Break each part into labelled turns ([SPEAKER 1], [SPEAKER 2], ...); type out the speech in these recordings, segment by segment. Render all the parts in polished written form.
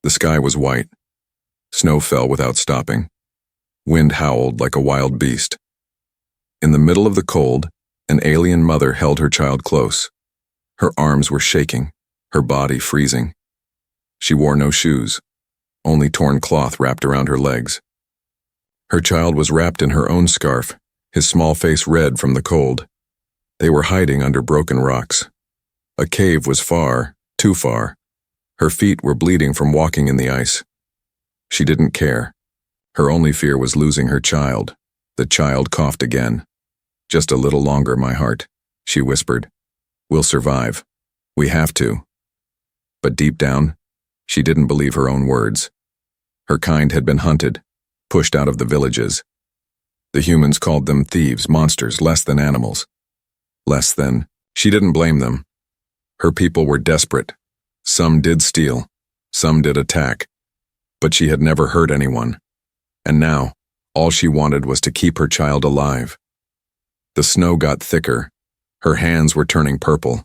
[SPEAKER 1] The sky was white. Snow fell without stopping. Wind howled like a wild beast. In the middle of the cold, an alien mother held her child close. Her arms were shaking, her body freezing. She wore no shoes, only torn cloth wrapped around her legs. Her child was wrapped in her own scarf, his small face red from the cold. They were hiding under broken rocks. A cave was far, too far. Her feet were bleeding from walking in the ice. She didn't care. Her only fear was losing her child. The child coughed again. "Just a little longer, my heart," she whispered. "We'll survive. We have to." But deep down, she didn't believe her own words. Her kind had been hunted, pushed out of the villages. The humans called them thieves, monsters, less than animals. Less than. She didn't blame them. Her people were desperate. Some did steal, some did attack, but she had never hurt anyone. And now, all she wanted was to keep her child alive. The snow got thicker. Her hands were turning purple.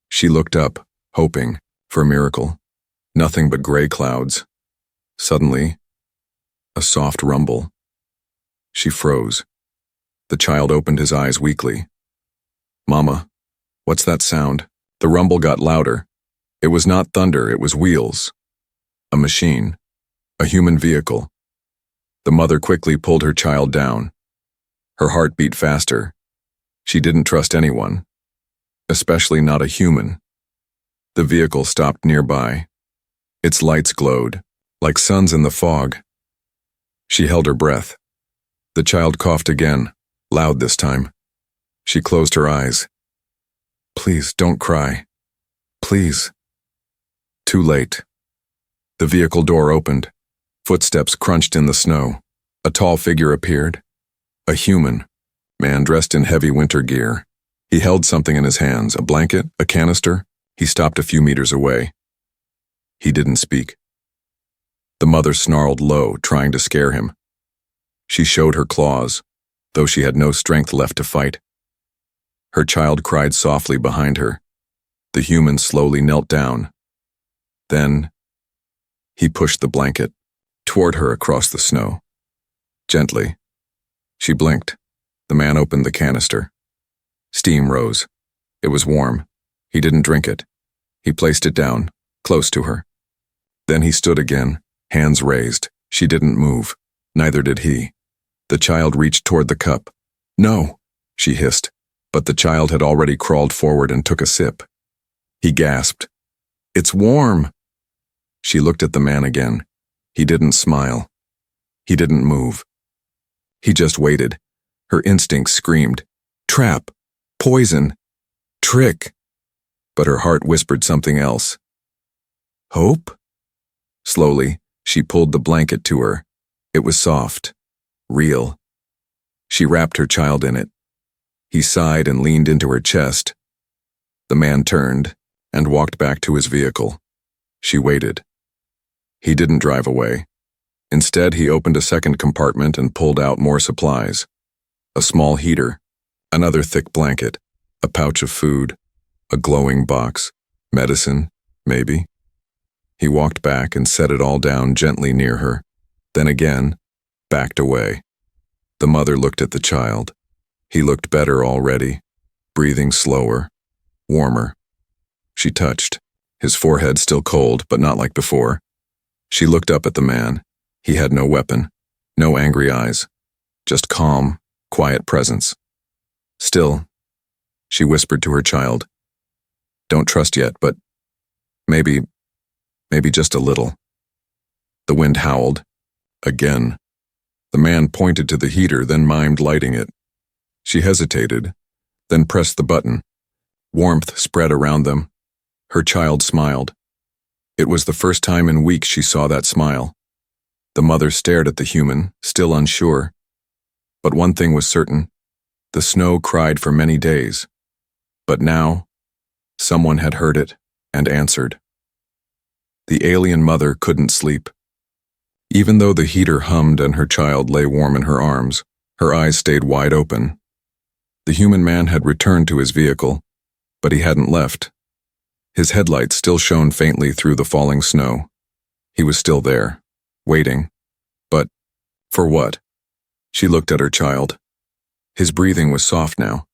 [SPEAKER 1] She looked up, hoping for a miracle. Nothing but gray clouds. Suddenly, a soft rumble. She froze. The child opened his eyes weakly. "Mama, what's that sound?" The rumble got louder. It was not thunder, it was wheels. A machine. A human vehicle. The mother quickly pulled her child down. Her heart beat faster. She didn't trust anyone, especially not a human. The vehicle stopped nearby. Its lights glowed, like suns in the fog. She held her breath. The child coughed again, loud this time. She closed her eyes. "Please, don't cry. Please." Too late. The vehicle door opened. Footsteps crunched in the snow. A tall figure appeared. A human, man dressed in heavy winter gear. He held something in his hands, a blanket, a canister. He stopped a few meters away. He didn't speak. The mother snarled low, trying to scare him. She showed her claws, though she had no strength left to fight. Her child cried softly behind her. The human slowly knelt down. Then, he pushed the blanket toward her across the snow. Gently. She blinked. The man opened the canister. Steam rose. It was warm. He didn't drink it. He placed it down, close to her. Then he stood again, hands raised. She didn't move. Neither did he. The child reached toward the cup. "No," she hissed, but the child had already crawled forward and took a sip. He gasped. "It's warm." She looked at the man again. He didn't smile. He didn't move. He just waited. Her instincts screamed, "Trap! Poison! Trick!" But her heart whispered something else. "Hope?" Slowly, she pulled the blanket to her. It was soft, real. She wrapped her child in it. He sighed and leaned into her chest. The man turned and walked back to his vehicle. She waited. He didn't drive away. Instead, he opened a second compartment and pulled out more supplies. A small heater, another thick blanket, a pouch of food, a glowing box, medicine, maybe. He walked back and set it all down gently near her, then again, backed away. The mother looked at the child. He looked better already, breathing slower, warmer. She touched, his forehead still cold, but not like before. She looked up at the man. He had no weapon, no angry eyes, just calm, quiet presence. "Still," she whispered to her child, "don't trust yet, but maybe just a little." The wind howled. Again. The man pointed to the heater, then mimed lighting it. She hesitated, then pressed the button. Warmth spread around them. Her child smiled. It was the first time in weeks she saw that smile. The mother stared at the human, still unsure. But one thing was certain. The snow cried for many days. But now, someone had heard it and answered. The alien mother couldn't sleep. Even though the heater hummed and her child lay warm in her arms, her eyes stayed wide open. The human man had returned to his vehicle, but he hadn't left. His headlights still shone faintly through the falling snow. He was still there, waiting. But for what? She looked at her child. His breathing was soft now.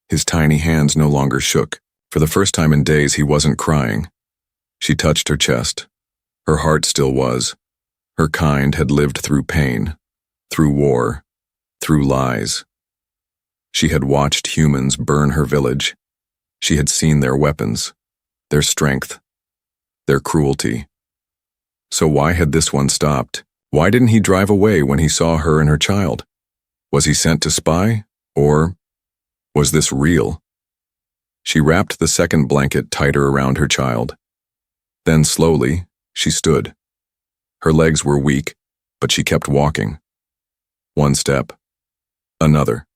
[SPEAKER 1] His tiny hands no longer shook. For the first time in days, he wasn't crying. She touched her chest. Her heart still was. Her kind had lived through pain, through war, through lies. She had watched humans burn her village. She had seen their weapons, their strength, their cruelty. So why had this one stopped? Why didn't he drive away when he saw her and her child? Was he sent to spy? Or was this real? She wrapped the second blanket tighter around her child. Then slowly, she stood. Her legs were weak, but she kept walking. One step, another.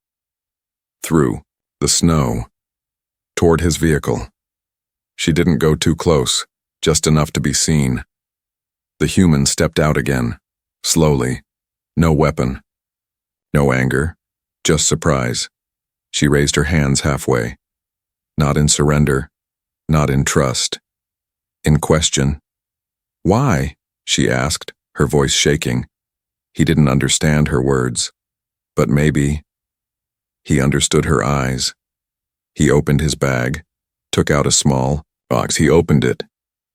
[SPEAKER 1] Through the snow, toward his vehicle. She didn't go too close, just enough to be seen. The human stepped out again, slowly. No weapon, no anger, just surprise. She raised her hands halfway. Not in surrender, not in trust. In question. Why? She asked, her voice shaking. He didn't understand her words, but maybe he understood her eyes. He opened his bag, took out a small box. He opened it.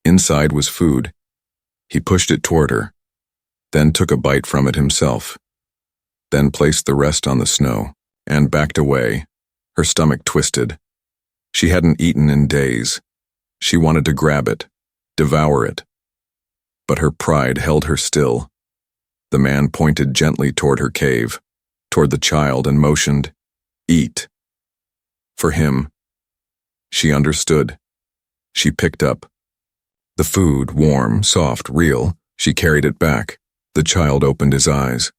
[SPEAKER 1] Inside was food. He pushed it toward her, then took a bite from it himself, then placed the rest on the snow and backed away, her stomach twisted. She hadn't eaten in days. She wanted to grab it, devour it. But her pride held her still. The man pointed gently toward her cave, toward the child, and motioned, "Eat." For him, she understood. She picked up the food, warm, soft, real. She carried it back. The child opened his eyes.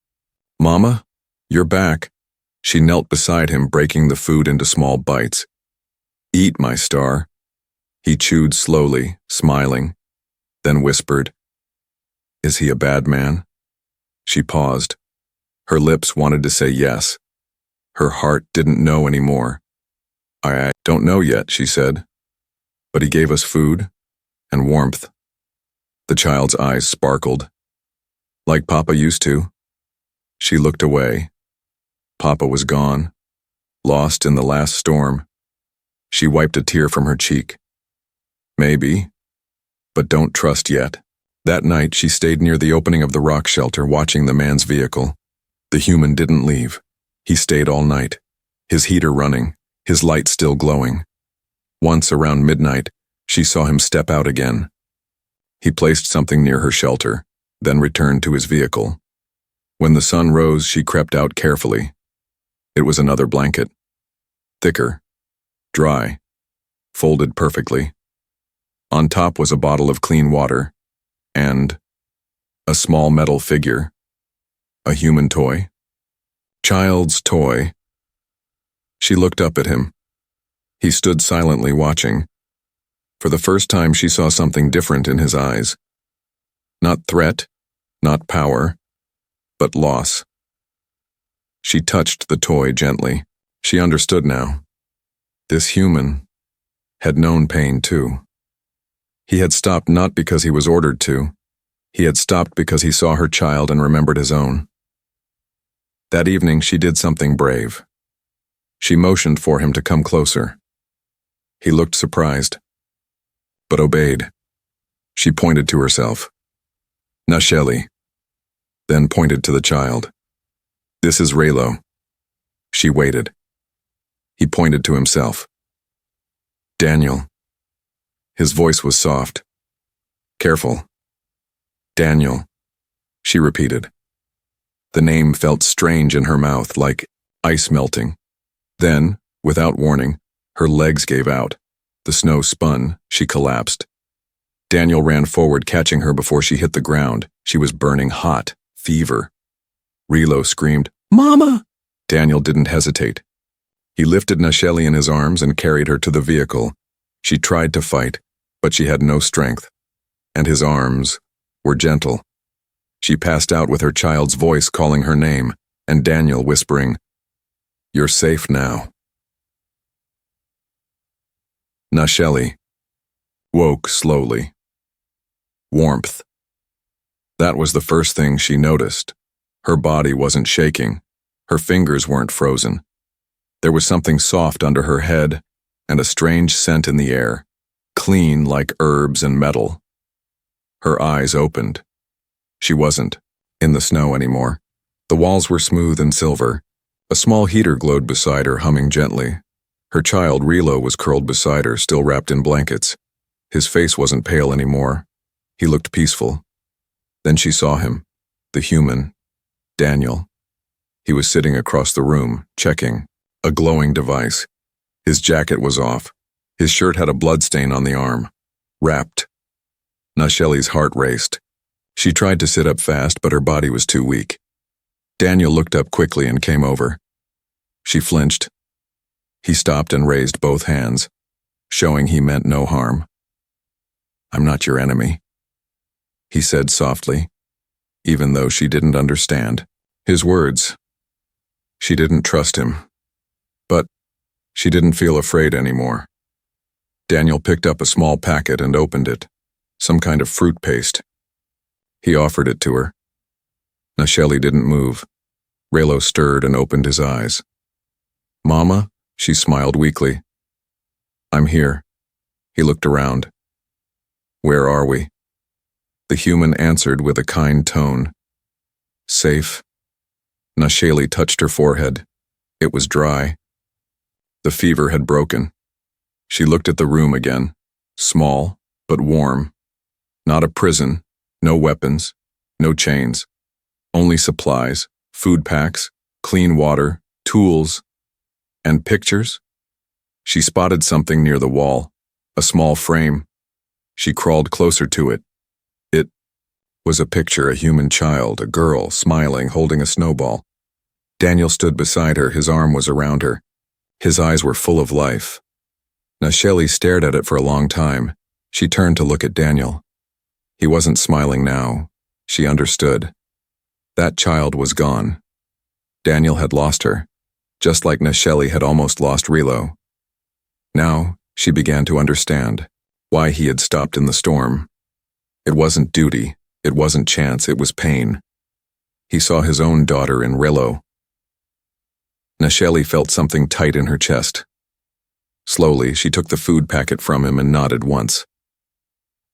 [SPEAKER 1] "Mama, you're back." She knelt beside him, breaking the food into small bites. "Eat, my star." He chewed slowly, smiling, then whispered, "Is he a bad man?" She paused. Her lips wanted to say yes. Her heart didn't know anymore. I don't know yet," she said. "But he gave us food and warmth." The child's eyes sparkled. "Like Papa used to." She looked away. Papa was gone, lost in the last storm. She wiped a tear from her cheek. "Maybe, but don't trust yet." That night, she stayed near the opening of the rock shelter, watching the man's vehicle. The human didn't leave. He stayed all night, his heater running, his light still glowing. Once around midnight, she saw him step out again. He placed something near her shelter, then returned to his vehicle. When the sun rose, she crept out carefully. It was another blanket. Thicker, dry, folded perfectly. On top was a bottle of clean water, and a small metal figure. A human toy. Child's toy. She looked up at him. He stood silently watching. For the first time, she saw something different in his eyes. Not threat, not power, but loss. She touched the toy gently. She understood now. This human had known pain too. He had stopped not because he was ordered to. He had stopped because he saw her child and remembered his own. That evening, she did something brave. She motioned for him to come closer. He looked surprised, but obeyed. She pointed to herself. "Nasheli," then pointed to the child. "This is Raylo." She waited. He pointed to himself. "Daniel." His voice was soft. "Careful." "Daniel," she repeated. The name felt strange in her mouth, like ice melting. Then, without warning, her legs gave out. The snow spun. She collapsed. Daniel ran forward, catching her before she hit the ground. She was burning hot, fever. Relo screamed, "Mama!" Daniel didn't hesitate. He lifted Nasheli in his arms and carried her to the vehicle. She tried to fight, but she had no strength, and his arms were gentle. She passed out with her child's voice calling her name, and Daniel whispering, "You're safe now." Nasheli woke slowly. Warmth, That was the first thing she noticed. Her body wasn't shaking. Her fingers weren't frozen. There was something soft under her head and a strange scent in the air, clean like herbs and metal. Her eyes opened. She wasn't in the snow anymore. The walls were smooth and silver. A small heater glowed beside her, humming gently. Her child, Relo, was curled beside her, still wrapped in blankets. His face wasn't pale anymore. He looked peaceful. Then she saw him, the human, Daniel. He was sitting across the room, checking a glowing device. His jacket was off. His shirt had a bloodstain on the arm. Wrapped. Nacheli's heart raced. She tried to sit up fast, but her body was too weak. Daniel looked up quickly and came over. She flinched. He stopped and raised both hands, showing he meant no harm. "I'm not your enemy," he said softly, even though she didn't understand his words. She didn't trust him, but she didn't feel afraid anymore. Daniel picked up a small packet and opened it, some kind of fruit paste. He offered it to her. Nacheli didn't move. Relo stirred and opened his eyes. "Mama?" She smiled weakly. "I'm here." He looked around. "Where are we?" The human answered with a kind tone. "Safe." Nacheli touched her forehead. It was dry. The fever had broken. She looked at the room again. Small, but warm. Not a prison, no weapons, no chains. Only supplies, food packs, clean water, tools, and pictures. She spotted something near the wall, a small frame. She crawled closer to it. It was a picture, a human child, a girl, smiling, holding a snowball. Daniel stood beside her, his arm was around her. His eyes were full of life. Nacheli stared at it for a long time. She turned to look at Daniel. He wasn't smiling now. She understood. That child was gone. Daniel had lost her, just like Nacheli had almost lost Relo. Now, she began to understand why he had stopped in the storm. It wasn't duty, it wasn't chance, it was pain. He saw his own daughter in Relo. Nacheli felt something tight in her chest. Slowly, she took the food packet from him and nodded once.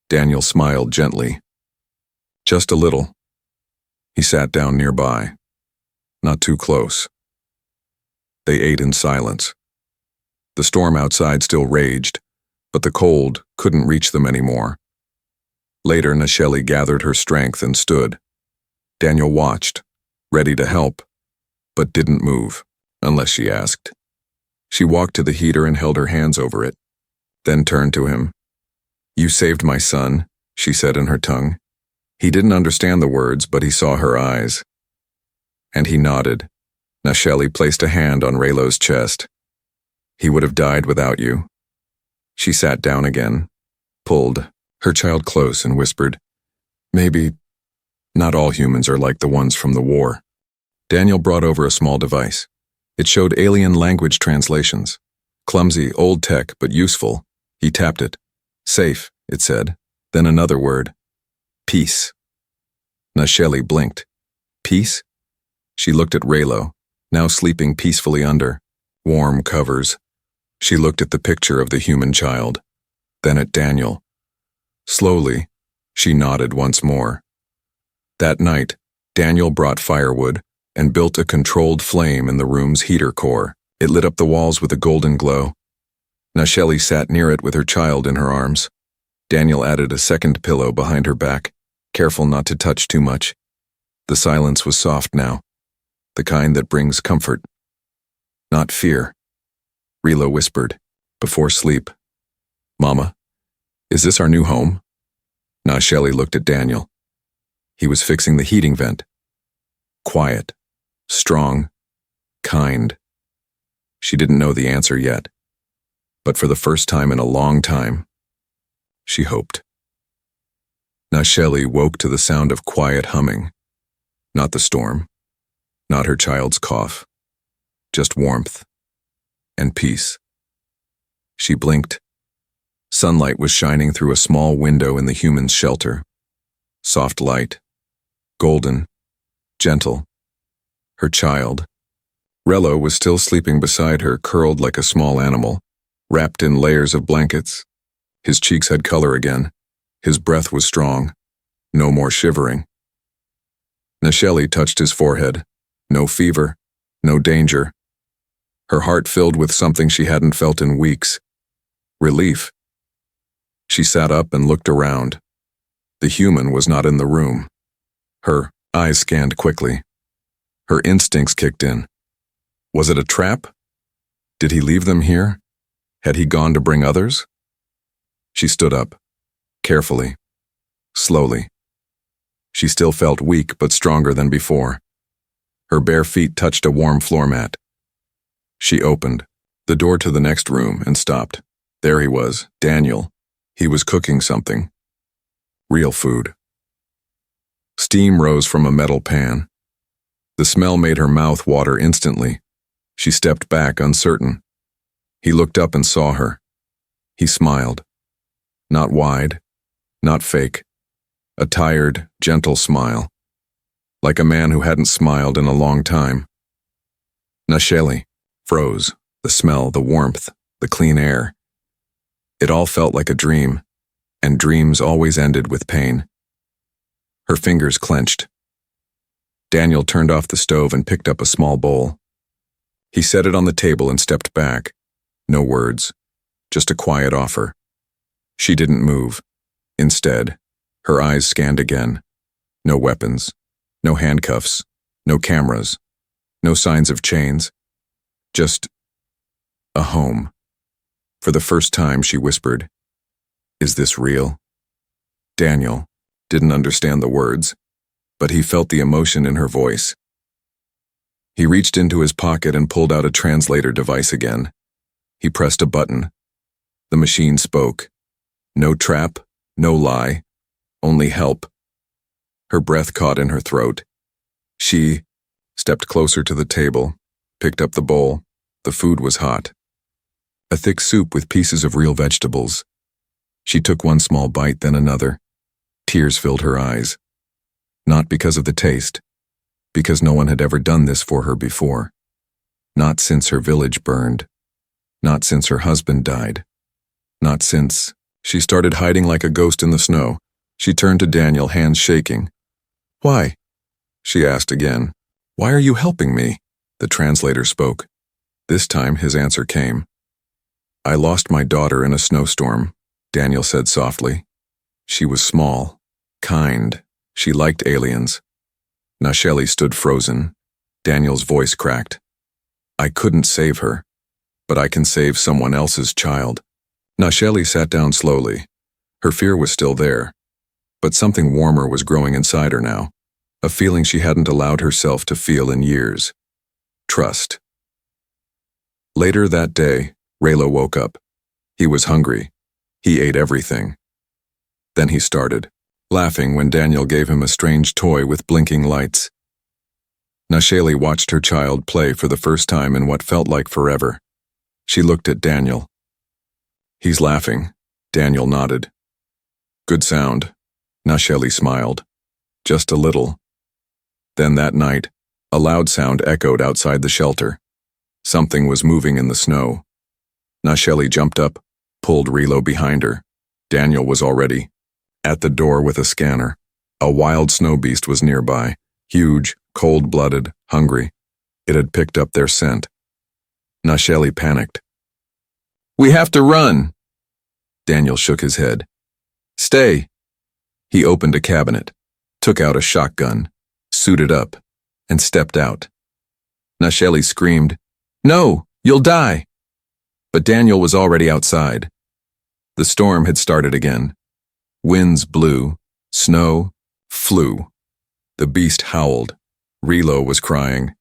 [SPEAKER 1] Daniel smiled gently. Just a little. He sat down nearby. Not too close. They ate in silence. The storm outside still raged, but the cold couldn't reach them anymore. Later, Nacheli gathered her strength and stood. Daniel watched, ready to help, but didn't move, unless she asked. She walked to the heater and held her hands over it, then turned to him. "You saved my son," she said in her tongue. He didn't understand the words, but he saw her eyes. And he nodded. Nacheli placed a hand on Relo's chest. "He would have died without you." She sat down again, pulled her child close and whispered, "Maybe not all humans are like the ones from the war." Daniel brought over a small device. It showed alien language translations. Clumsy, old tech, but useful. He tapped it. "Safe," it said. Then another word. "Peace." Nacheli blinked. "Peace?" She looked at Relo, now sleeping peacefully under warm covers. She looked at the picture of the human child, then at Daniel. Slowly, she nodded once more. That night, Daniel brought firewood and built a controlled flame in the room's heater core. It lit up the walls with a golden glow. Nacheli sat near it with her child in her arms. Daniel added a second pillow behind her back, careful not to touch too much. The silence was soft now, the kind that brings comfort, not fear. Relo whispered, before sleep, "Mama, is this our new home?" Nacheli looked at Daniel. He was fixing the heating vent. Quiet, strong, kind. She didn't know the answer yet, but for the first time in a long time, she hoped. Nacheli woke to the sound of quiet humming. Not the storm, not her child's cough, just warmth and peace. She blinked. Sunlight was shining through a small window in the human's shelter. Soft light, golden, gentle. Her child. Rello was still sleeping beside her, curled like a small animal, wrapped in layers of blankets. His cheeks had color again. His breath was strong. No more shivering. Nacheli touched his forehead. No fever. No danger. Her heart filled with something she hadn't felt in weeks. Relief. She sat up and looked around. The human was not in the room. Her eyes scanned quickly. Her instincts kicked in. Was it a trap? Did he leave them here? Had he gone to bring others? She stood up, carefully, slowly. She still felt weak but stronger than before. Her bare feet touched a warm floor mat. She opened the door to the next room and stopped. There he was, Daniel. He was cooking something. Real food. Steam rose from a metal pan. The smell made her mouth water instantly. She stepped back, uncertain. He looked up and saw her. He smiled. Not wide, not fake. A tired, gentle smile. Like a man who hadn't smiled in a long time. Nacheli froze. The smell, the warmth, the clean air. It all felt like a dream, and dreams always ended with pain. Her fingers clenched. Daniel turned off the stove and picked up a small bowl. He set it on the table and stepped back. No words, just a quiet offer. She didn't move. Instead, her eyes scanned again. No weapons, no handcuffs, no cameras, no signs of chains. Just a home. For the first time, she whispered, "Is this real?" Daniel didn't understand the words, but he felt the emotion in her voice. He reached into his pocket and pulled out a translator device again. He pressed a button. The machine spoke. No trap, no lie, only help. Her breath caught in her throat. She stepped closer to the table, picked up the bowl. The food was hot. A thick soup with pieces of real vegetables. She took one small bite, then another. Tears filled her eyes. Not because of the taste, because no one had ever done this for her before. Not since her village burned. Not since her husband died. Not since she started hiding like a ghost in the snow. She turned to Daniel, hands shaking. "Why?" she asked again. "Why are you helping me?" The translator spoke. This time his answer came. "I lost my daughter in a snowstorm," Daniel said softly. She was small, kind. She liked aliens. Nacheli stood frozen. Daniel's voice cracked. "I couldn't save her, but I can save someone else's child." Nacheli sat down slowly. Her fear was still there, but something warmer was growing inside her now, a feeling she hadn't allowed herself to feel in years. Trust. Later that day, Raylo woke up. He was hungry. He ate everything. Then he started, laughing when Daniel gave him a strange toy with blinking lights. Nacheli watched her child play for the first time in what felt like forever. She looked at Daniel. "He's laughing." Daniel nodded. "Good sound." Nacheli smiled. "Just a little." Then that night, a loud sound echoed outside the shelter. Something was moving in the snow. Nacheli jumped up, pulled Relo behind her. Daniel was already at the door with a scanner. A wild snow beast was nearby, huge, cold-blooded, hungry. It had picked up their scent. Nacheli panicked. "We have to run!" Daniel shook his head. "Stay." He opened a cabinet, took out a shotgun, suited up, and stepped out. Nacheli screamed, "No, you'll die!" But Daniel was already outside. The storm had started again. Winds blew, snow flew. The beast howled. Relo was crying.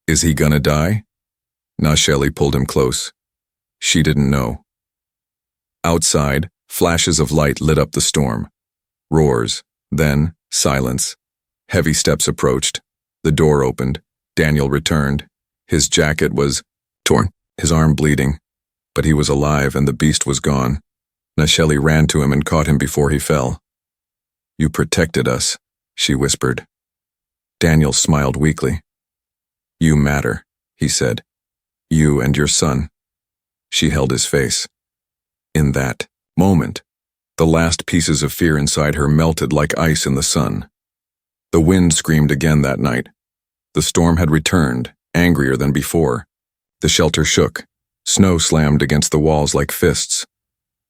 [SPEAKER 1] Is he gonna die? Nacheli pulled him close. She didn't know. Outside, flashes of light lit up the storm. Roars, then silence. Heavy steps approached. The door opened. Daniel returned. His jacket was torn, his arm bleeding. But he was alive and the beast was gone. Nacheli ran to him and caught him before he fell. "You protected us," she whispered. Daniel smiled weakly. You matter, he said. You and your son. She held his face. In that moment, the last pieces of fear inside her melted like ice in the sun. The wind screamed again that night. The storm had returned, angrier than before. The shelter shook. Snow slammed against the walls like fists.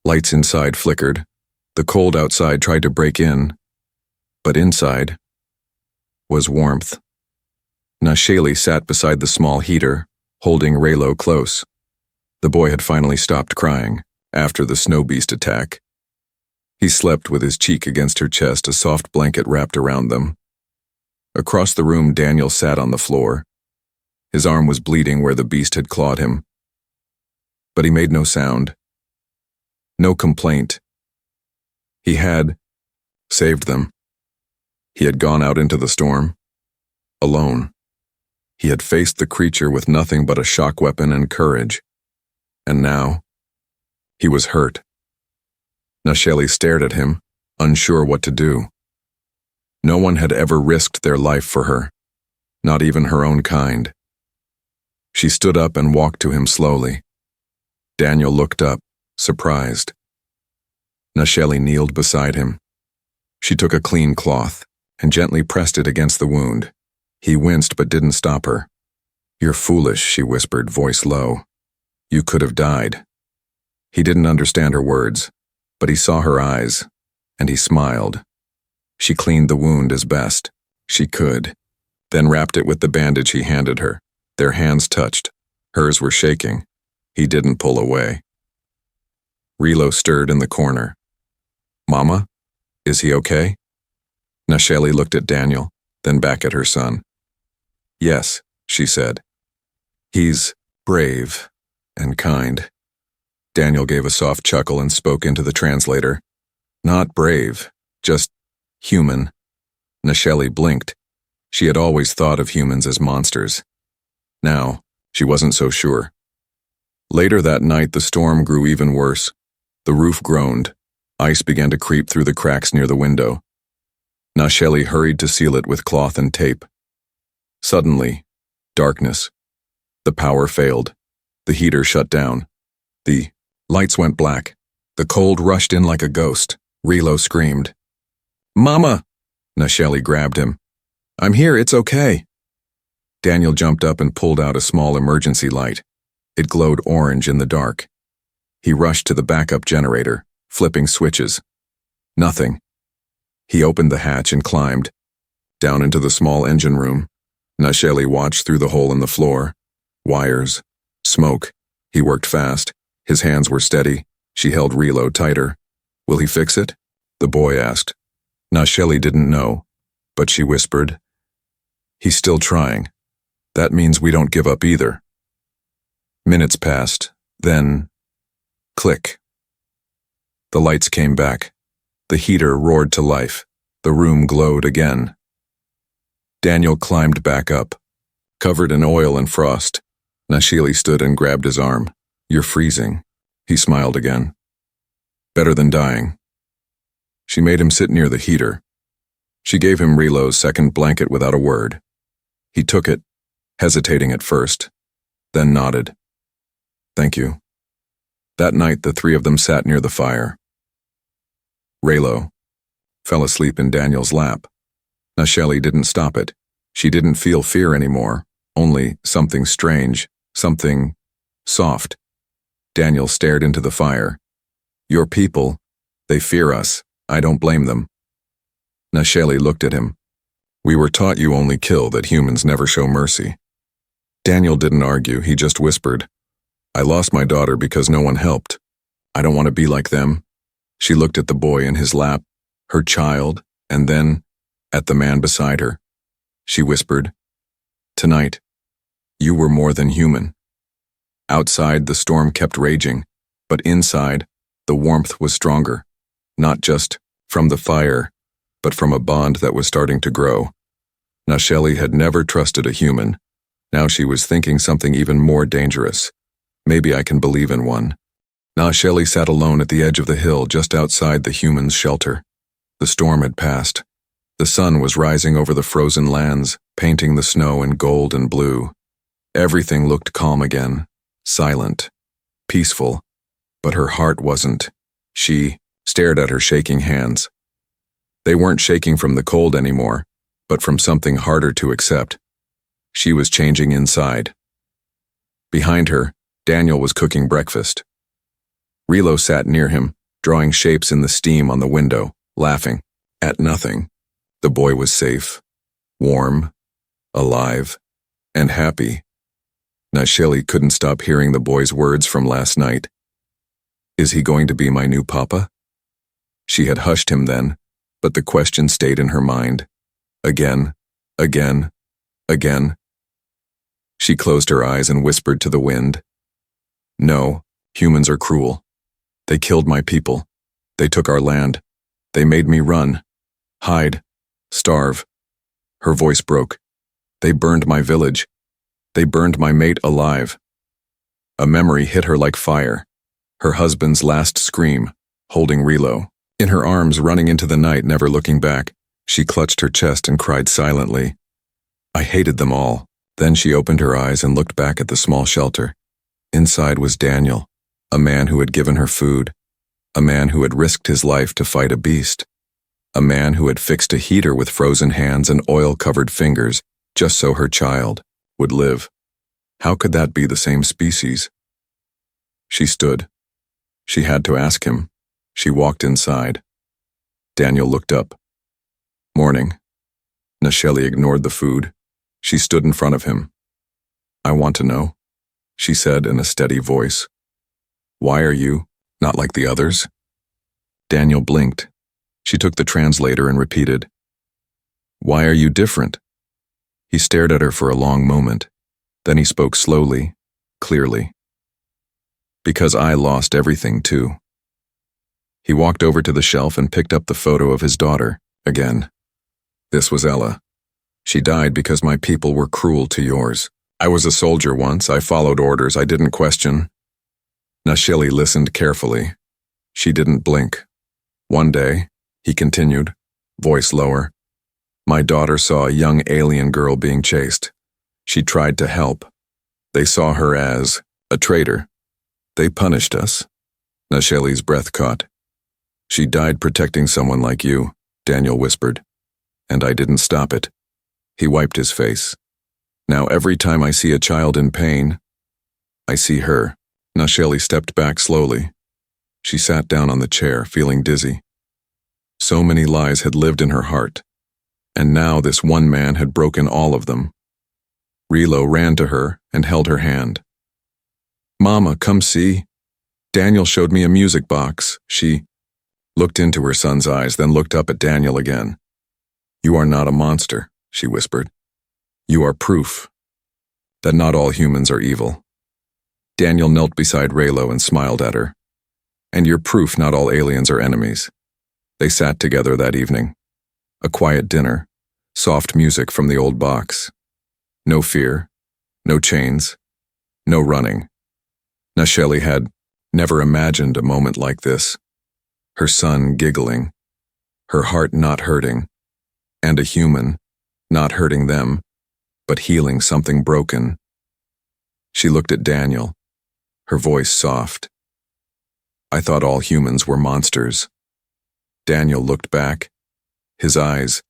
[SPEAKER 1] Lights inside flickered. The cold outside tried to break in. But inside was warmth. Nasheli sat beside the small heater, holding Raylo close. The boy had finally stopped crying after the snow beast attack. He slept with his cheek against her chest, a soft blanket wrapped around them. Across the room, Daniel sat on the floor. His arm was bleeding where the beast had clawed him. But he made no sound. No complaint. He had saved them. He had gone out into the storm, alone. He had faced the creature with nothing but a shock weapon and courage. And now, he was hurt. Nasheli stared at him, unsure what to do. No one had ever risked their life for her, not even her own kind. She stood up and walked to him slowly. Daniel looked up, surprised. Nasheli kneeled beside him. She took a clean cloth and gently pressed it against the wound. He winced but didn't stop her. You're foolish, she whispered, voice low. You could have died. He didn't understand her words, but he saw her eyes, and he smiled. She cleaned the wound as best she could, then wrapped it with the bandage he handed her. Their hands touched. Hers were shaking. He didn't pull away. Rilo stirred in the corner. Mama, is he okay? Nasheli looked at Daniel, then back at her son. Yes, she said. He's brave and kind. Daniel gave a soft chuckle and spoke into the translator. Not brave, just human. Nasheli blinked. She had always thought of humans as monsters. Now, she wasn't so sure. Later that night, the storm grew even worse. The roof groaned. Ice began to creep through the cracks near the window. Nasheli hurried to seal it with cloth and tape. Suddenly, darkness. The power failed. The heater shut down. The lights went black. The cold rushed in like a ghost. Rilo screamed. Mama! Nasheli grabbed him. I'm here, it's okay. Daniel jumped up and pulled out a small emergency light. It glowed orange in the dark. He rushed to the backup generator, flipping switches. Nothing. He opened the hatch and climbed. Down into the small engine room. Nasheli watched through the hole in the floor. Wires. Smoke. He worked fast. His hands were steady. She held Rilo tighter. Will he fix it? The boy asked. Nasheli didn't know, but she whispered. He's still trying. That means we don't give up either. Minutes passed, then, click. The lights came back. The heater roared to life. The room glowed again. Daniel climbed back up. Covered in oil and frost, Nasheli stood and grabbed his arm. You're freezing. He smiled again. Better than dying. She made him sit near the heater. She gave him Rilo's second blanket without a word. He took it, hesitating at first, then nodded. Thank you. That night, the three of them sat near the fire. Raylo fell asleep in Daniel's lap. Nasheli didn't stop it. She didn't feel fear anymore, only something strange, something soft. Daniel stared into the fire. Your people, they fear us. I don't blame them. Nasheli looked at him. We were taught you only kill, that humans never show mercy. Daniel didn't argue, he just whispered. I lost my daughter because no one helped. I don't want to be like them. She looked at the boy in his lap, her child, and then at the man beside her. She whispered, Tonight, you were more than human. Outside, the storm kept raging, but inside, the warmth was stronger, not just from the fire, but from a bond that was starting to grow. Nasheli had never trusted a human. Now she was thinking something even more dangerous. Maybe I can believe in one. Nasheli sat alone at the edge of the hill just outside the humans' shelter. The storm had passed. The sun was rising over the frozen lands, painting the snow in gold and blue. Everything looked calm again, silent, peaceful, but her heart wasn't. She stared at her shaking hands. They weren't shaking from the cold anymore, but from something harder to accept. She was changing inside. Behind her, Daniel was cooking breakfast. Relo sat near him, drawing shapes in the steam on the window, laughing at nothing. The boy was safe, warm, alive, and happy. Nasheli couldn't stop hearing the boy's words from last night. Is he going to be my new papa? She had hushed him then, but the question stayed in her mind. Again, again, again. She closed her eyes and whispered to the wind. No, humans are cruel. They killed my people. They took our land. They made me run, hide, starve. Her voice broke. They burned my village. They burned my mate alive. A memory hit her like fire. Her husband's last scream, holding Relo. In her arms, running into the night, never looking back, she clutched her chest and cried silently. I hated them all. Then she opened her eyes and looked back at the small shelter. Inside was Daniel, a man who had given her food, a man who had risked his life to fight a beast, a man who had fixed a heater with frozen hands and oil-covered fingers just so her child would live. How could that be the same species? She stood. She had to ask him. She walked inside. Daniel looked up. Morning. Nasheli ignored the food. She stood in front of him. I want to know, she said in a steady voice. Why are you not like the others? Daniel blinked. She took the translator and repeated, Why are you different? He stared at her for a long moment. Then he spoke slowly, clearly. Because I lost everything too. He walked over to the shelf and picked up the photo of his daughter, again. This was Ella. She died because my people were cruel to yours. I was a soldier once. I followed orders. I didn't question. Nasheli listened carefully. She didn't blink. One day, he continued, voice lower, my daughter saw a young alien girl being chased. She tried to help. They saw her as a traitor. They punished us. Nasheli's breath caught. She died protecting someone like you, Daniel whispered. And I didn't stop it. He wiped his face. Now every time I see a child in pain, I see her. Nasheli stepped back slowly. She sat down on the chair, feeling dizzy. So many lies had lived in her heart, and now this one man had broken all of them. Relo ran to her and held her hand. Mama, come see. Daniel showed me a music box. She looked into her son's eyes, then looked up at Daniel again. You are not a monster, she whispered. You are proof that not all humans are evil. Daniel knelt beside Relo and smiled at her. And you're proof not all aliens are enemies. They sat together that evening. A quiet dinner, soft music from the old box. No fear, no chains, no running. Nasheli had never imagined a moment like this. Her son giggling, her heart not hurting, and a human not hurting them, but healing something broken. She looked at Daniel, her voice soft. I thought all humans were monsters. Daniel looked back, his eyes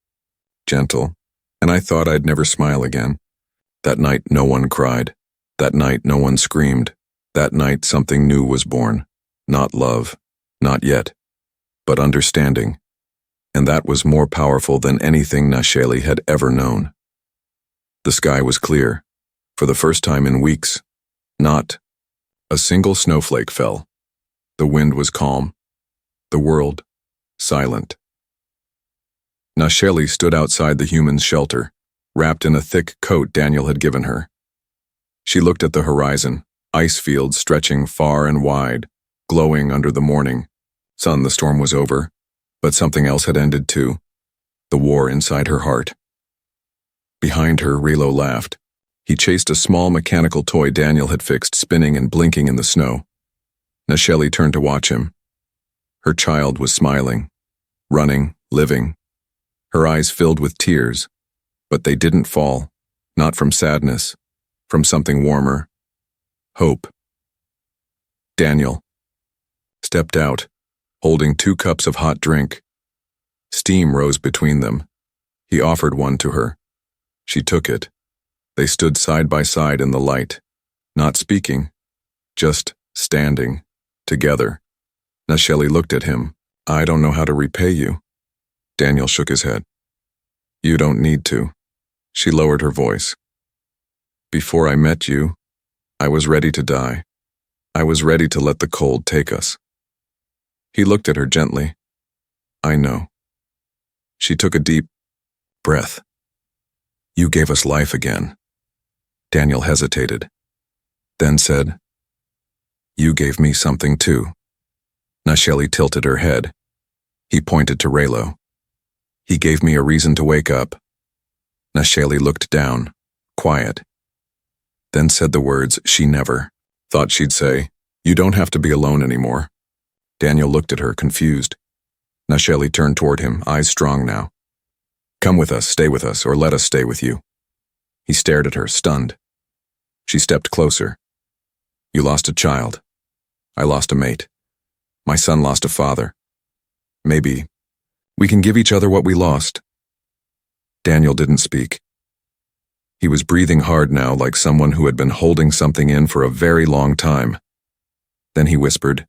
[SPEAKER 1] gentle, and I thought I'd never smile again. That night no one cried. That night no one screamed. That night something new was born. Not love, not yet, but understanding. And that was more powerful than anything Nasheli had ever known. The sky was clear, for the first time in weeks. Not a single snowflake fell. The wind was calm. The world silent. Nasheli stood outside the human's shelter, wrapped in a thick coat Daniel had given her. She looked at the horizon, ice fields stretching far and wide, glowing under the morning sun. The storm was over, but something else had ended too, the war inside her heart. Behind her, Relo laughed. He chased a small mechanical toy Daniel had fixed, spinning and blinking in the snow. Nasheli turned to watch him. Her child was smiling, running, living. Her eyes filled with tears, but they didn't fall, not from sadness, from something warmer. Hope. Daniel stepped out, holding 2 cups of hot drink. Steam rose between them. He offered one to her. She took it. They stood side by side in the light, not speaking, just standing, together. Nasheli looked at him. I don't know how to repay you. Daniel shook his head. You don't need to. She lowered her voice. Before I met you, I was ready to die. I was ready to let the cold take us. He looked at her gently. I know. She took a deep breath. You gave us life again. Daniel hesitated, then said, You gave me something too. Nasheli tilted her head. He pointed to Raylo. He gave me a reason to wake up. Nasheli looked down, quiet, then said the words she never thought she'd say, You don't have to be alone anymore. Daniel looked at her, confused. Nasheli turned toward him, eyes strong now. Come with us, stay with us, or let us stay with you. He stared at her, stunned. She stepped closer. You lost a child. I lost a mate. My son lost a father. Maybe we can give each other what we lost. Daniel didn't speak. He was breathing hard now, like someone who had been holding something in for a very long time. Then he whispered,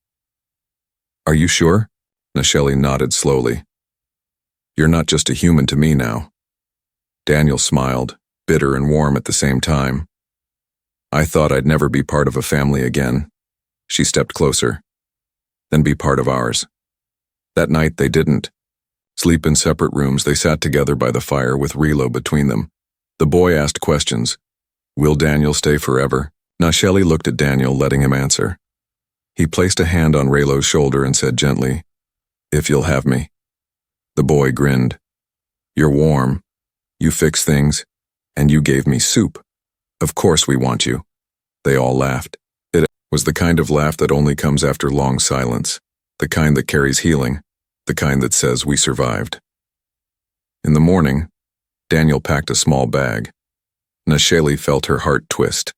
[SPEAKER 1] Are you sure? Nasheli nodded slowly. You're not just a human to me now. Daniel smiled, bitter and warm at the same time. I thought I'd never be part of a family again. She stepped closer. Then be part of ours. That night they didn't. Sleep in separate rooms, they sat together by the fire with Relo between them. The boy asked questions. Will Daniel stay forever? Nasheli looked at Daniel, letting him answer. He placed a hand on Raylo's shoulder and said gently, If you'll have me. The boy grinned. You're warm. You fix things. And you gave me soup. Of course we want you. They all laughed. It was the kind of laugh that only comes after long silence, the kind that carries healing, the kind that says we survived. In the morning, Daniel packed a small bag. Nasheli felt her heart twist.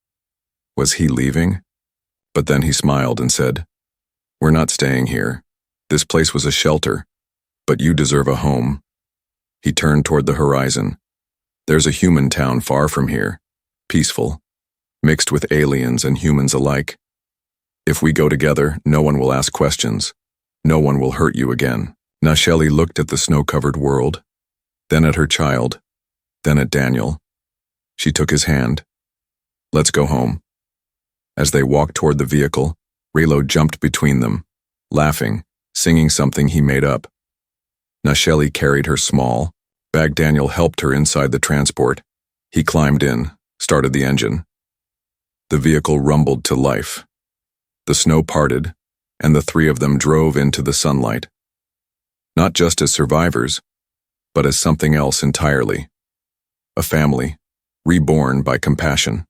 [SPEAKER 1] Was he leaving? But then he smiled and said, We're not staying here. This place was a shelter, but you deserve a home. He turned toward the horizon. There's a human town far from here, peaceful, mixed with aliens and humans alike. If we go together, no one will ask questions. No one will hurt you again. Nasheli looked at the snow-covered world, then at her child, then at Daniel. She took his hand. Let's go home. As they walked toward the vehicle, Relo jumped between them, laughing, singing something he made up. Nasheli carried her small bag. Daniel helped her inside the transport. He climbed in, started the engine. The vehicle rumbled to life. The snow parted, and the 3 of them drove into the sunlight. Not just as survivors, but as something else entirely. A family, reborn by compassion.